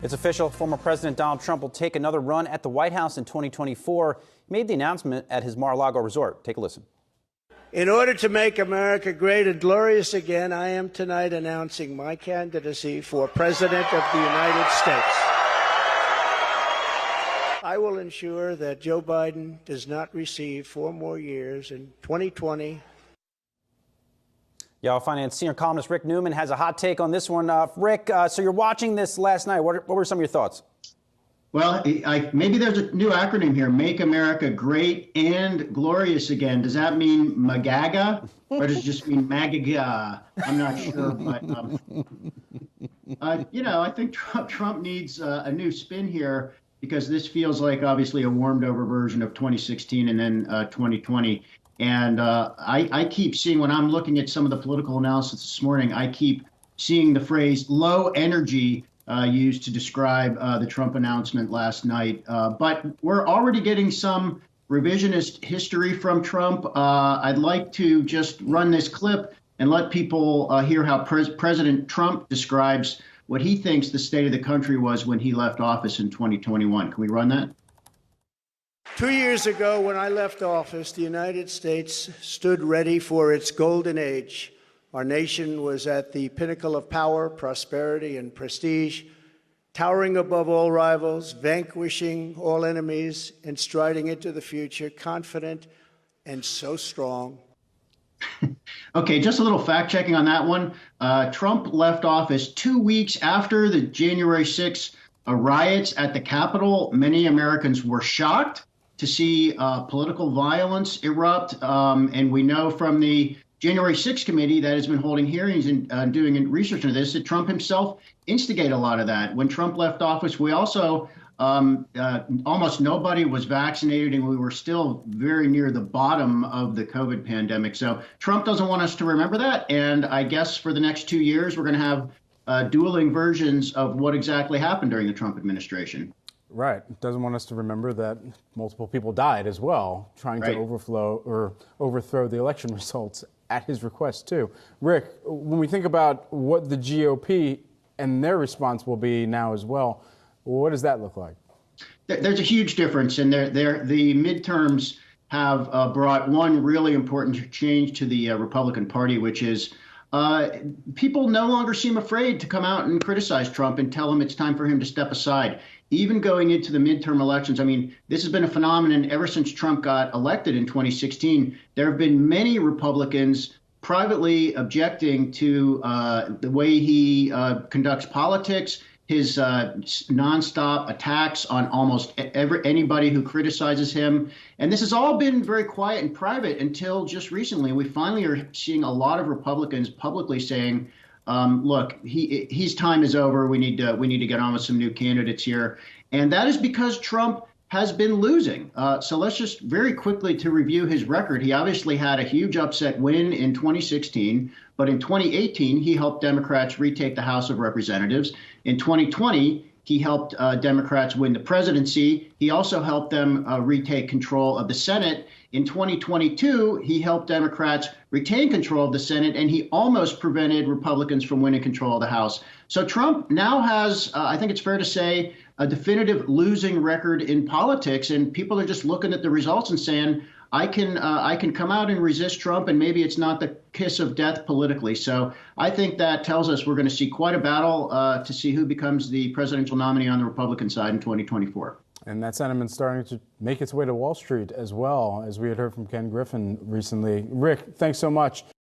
It's official. Former President Donald Trump will take another run at the White House in 2024. He made the announcement at his Mar-a-Lago resort. Take a listen. In order to make America great and glorious again, I am tonight announcing my candidacy for President of the United States. I will ensure that Joe Biden does not receive 4 more years in 2020. Yahoo Finance senior columnist Rick Newman has a hot take on this one. Rick, so you're watching this last night. What were some of your thoughts? Well, maybe there's a new acronym here, Make America Great and Glorious Again. Does that mean MAGAGA or does it just mean MAGAGA? I'm not sure, but, I think Trump needs a new spin here because this feels like obviously a warmed over version of 2016 and then 2020. And I keep seeing, when I'm looking at some of the political analysis this morning, I keep seeing the phrase low energy used to describe the Trump announcement last night. But we're already getting some revisionist history from Trump. I'd like to just run this clip and let people hear how President Trump describes what he thinks the state of the country was when he left office in 2021. Can we run that? 2 years ago, when I left office, the United States stood ready for its golden age. Our nation was at the pinnacle of power, prosperity, and prestige, towering above all rivals, vanquishing all enemies, and striding into the future, confident and so strong. Okay, just a little fact checking on that one. Trump left office 2 weeks after the January 6th riots at the Capitol. Many Americans were shocked to see political violence erupt. And we know from the January 6th committee that has been holding hearings and doing research into this that Trump himself instigated a lot of that. When Trump left office, we also almost nobody was vaccinated, and we were still very near the bottom of the COVID pandemic. So Trump doesn't want us to remember that. And I guess for the next 2 years, we're going to have dueling versions of what exactly happened during the Trump administration. Right. Doesn't want us to remember that multiple people died as well, trying to overthrow the election results at his request, too. Rick, when we think about what the GOP and their response will be now as well, what does that look like? There's a huge difference, and the midterms have brought one really important change to the Republican Party, which is people no longer seem afraid to come out and criticize Trump and tell him it's time for him to step aside. Even going into the midterm elections, I mean, this has been a phenomenon ever since Trump got elected in 2016. There have been many Republicans privately objecting to the way he conducts politics, his nonstop attacks on almost anybody who criticizes him. And this has all been very quiet and private until just recently. We finally are seeing a lot of Republicans publicly saying, look, his time is over. We need to get on with some new candidates here. And that is because Trump has been losing. So let's just very quickly to review his record. He obviously had a huge upset win in 2016, but in 2018, he helped Democrats retake the House of Representatives. In 2020, he helped Democrats win the presidency. He also helped them retake control of the Senate. In 2022, he helped Democrats retain control of the Senate, and he almost prevented Republicans from winning control of the House. So Trump now has, I think it's fair to say, a definitive losing record in politics, and people are just looking at the results and saying, I can come out and resist Trump, and maybe it's not the kiss of death politically. So I think that tells us we're going to see quite a battle to see who becomes the presidential nominee on the Republican side in 2024. And that sentiment's starting to make its way to Wall Street as well, as we had heard from Ken Griffin recently. Rick, thanks so much.